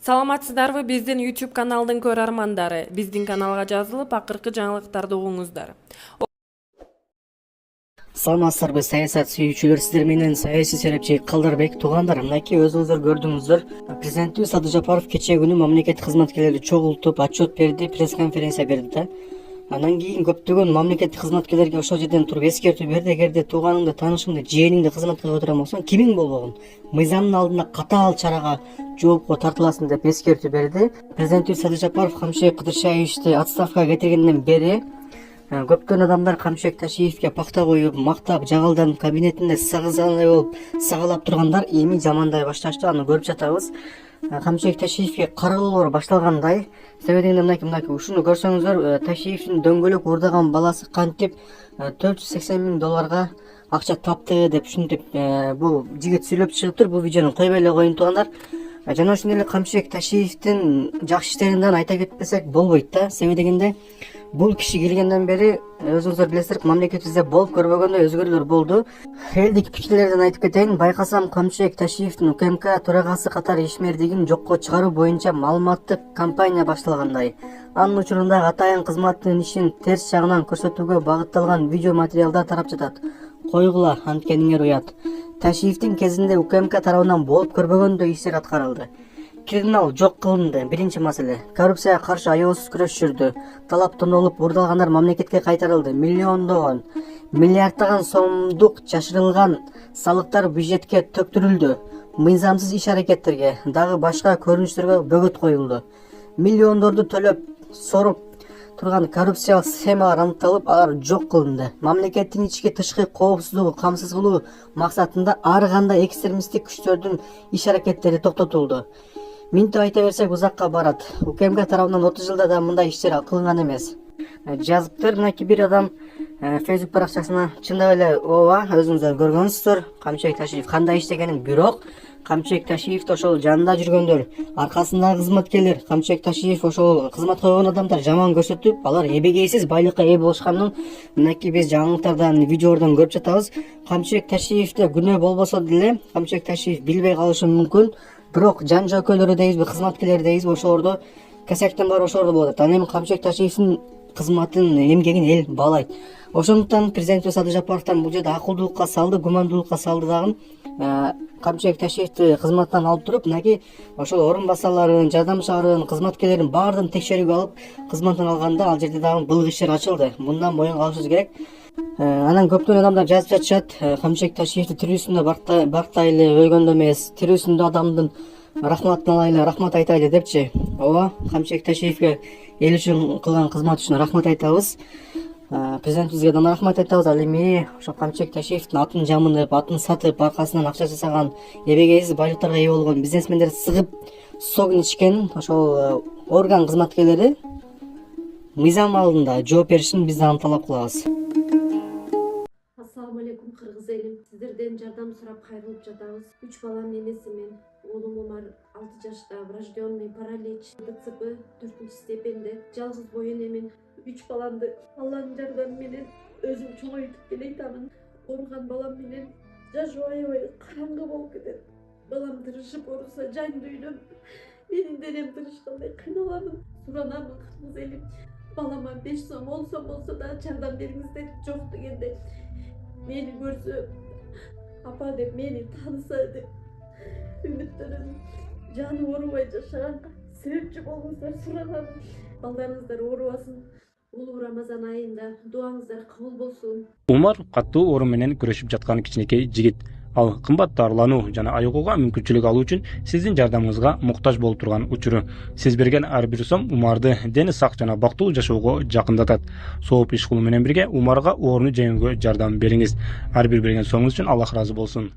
Саламатсыздарбы биздин YouTube каналдын көрөрмандары? Биздин каналга жазылып, акыркы жаңылыктарды угуңуздар. Саламатсыздарбы саясат сүйүүчүлөр, сиздер менен саясий серепчи Калдырбек туугандар. Мынакей өзүңүздөр көрдүңүздөр. Президентибиз Садыжапаров кечээ күнү мамлекеттик кызматкерлерди чогултуп отчет берди, пресс-конференция берди да. Андан кийин көптөгөн мамлекеттик кызматкерлерге ошол жерден туруп эскертүү берди: эгерде тууганыңды, таанышыңды, жээниңди кызматка которгон болсоң, кимиң болбогун мыйзамдын алдында катаал чарага жоопко тартыласың деп эскертүү берди. Президентибиз Садыжапаров Камшыбек Кыдыршаевичти отставкага кетиргенден бери көптөгөн адамдар Камшыбек Ташиевке пакта коюп, мактап, жагалданып, кабинетинде сагызгандай болуп сагалап тургандар эми жамандай башташты. Аны көрүп жатабыз. Камшыбек Ташиевке кароолор башталгандай. Себебинде мынакей ушуну көрсөңүздөр, Ташиевдин дөңгөлөк уурдаган баласы кантип $480,000 акча тапты деп ушинтип бул жигит сүйлөп чыгыптыр. Бул видеону койбой эле коеюн туугандар. Жана ошондой эле Камшыбек Ташиевдин жакшы иштеринен айта кетпесек болбойт да. Себеби дегенде бул киши келгенден бери өзүңүздөр билесиздер, мамлекетибизде болуп көрбөгөндөй өзгөрүүлөр болду. Элдик пикирлерден айтып кетейин. Байкасам, Камшыбек Ташиевдин УКМК төрагасы катары ишмердигин жокко чыгаруу боюнча маалыматтык кампания башталгандай. Анын учурунда атайын кызматтын ишин терс жагынан көрсөтүүгө багытталган видео материалдар тарап жатат. Койгула, анткениңер уят. Ташиевдин кезинде УКМК тарабынан болуп көрбөгөндөй иштер аткарылды. Криминал жок кылынды. Биринчи маселе. Коррупцияга каршы аябыз күрөш жүрдү. Талап тонолуп урдалгандар мамлекетке кайтарылды. Миллиондогон, миллиарддаган сомдук жашырылган салыктар бюджетке төктүрүлдү. Мыйзамсыз иш аракеттерге, дагы башка көрүнүштөргө бөгөт коюлду. Миллиондорду төлөп, соруп турган коррупциялык схемалар аныкталып, алар жок кылынды. Мамлекеттин ички тышкы коопсуздугу камсыз кылуу максатында ар кандай экстремисттик күчтөрдүн иш аракеттери токтотулду. Минтип айта берсек узакка барат. УКМК тарабынан 30 жылда да мындай иштер кылынган эмес. Жазыптыр мынакей бир адам Facebook баракчасына чындап эле ооба өзүңүздөр көргөнсүздөр, Камшыбек Ташиев кандай иштегенин. Бирок Камшыбек Ташиевди ошол жанында жүргөндөр, аркасындагы кызматкерлер, Камшыбек Ташиев ошол кызматка койгон адамдар жаман көрсөтүп, алар эбегейсиз байлыкка ээ болушканын мынакей биз жаңылыктардан, видеолордон көрүп жатабыз. Камшыбек Ташиевде күнөө болбосо деле Камшыбек Ташиев билбей калышы мүмкүн. Бирок жан жөөкөлөрү дейбизби, кызматкерлер дейбизби, ошолордо кесектен бар ошолордо болот. Ал эми Камшыбек Ташиевдин кызматын, эмгегин эл баалайт. Ошондуктан президент Садыжапаровтан бул жерде акылдуулукка салды, гумандуулукка салды дагы. Камшыбек Ташиевди кызматтан алып туруп, мынакей ошол орун басарларын, жардамчыларын, кызматкерлерин баардыгын текшерүүгө алып кызматтан алганда ал жерде дагы былык иштер ачылды. Мындан боюн калышыбыз керек. Анан көптөгөн адамдар жазып жатышат, Камшыбек Ташиевди тирүүсүндө бактайлы, өлгөндө эмес, тирүүсүндө адамдын рахматын алайлы, рахмат айтайлы депчи. Ооба, Камшыбек Ташиевге эл үчүн кылган кызмат үчүн рахмат айтабыз. Президентибизге да рахмат айтабыз. Ал эми ошо Камшыбек Ташиевдин атын жамынып, атын сатып, аркасынан акча жасаган, эбегейсиз байлыктарга ээ болгон бизнесмендер сыгып согун ичкен ошол орган кызматкерлери мыйзам алдында жооп беришин биз дагы талап кылабыз. Ассаламу алейкум кыргыз элим. Сиздерден жардам сурап кайрылып жатабыз. 3 баланын энесимин. Оğlum Umar 6 жашта, врожденный паралич, ДЦП 4 степенде. Жалгыз боюн эмин. 3 баламды Алланын жардамы менен өзүм чоңойтуп келатамын. Ооруган балам менен жашоо аябай караңгы болуп кетет. Балам тырышып ооруса жан дүйнөм, менин денем тырышкандай кыйналамын. Суранамын кыргыз элим. Балама 5 сом, 10 сом болсо да жардам бериңиздер. Жок дегенде мени көрсө, апа деп мени тааныса деп үмүттөнөм. Жаны оорубай жашаганга себепчи болуңуздар суранам. Балдарыңыздар оорубасын. Улуу Рамазан айында дуаңыздар кабыл болсун. Умар катуу оору менен күрөшүп жаткан кичинекей жигит. Ал кымбат дарылануу жана айыгууга мүмкүнчүлүк алуу үчүн сиздин жардамыңызга муктаж болуп турган учуру. Сиз берген ар бир сом Умарды дени сак жана бактылуу жашоого жакындатат. Сооп иш кылуу менен бирге Умарга ооруну жеңүүгө жардам бериңиз. Ар бир берген сомуңуз үчүн Аллах ыраазы болсун.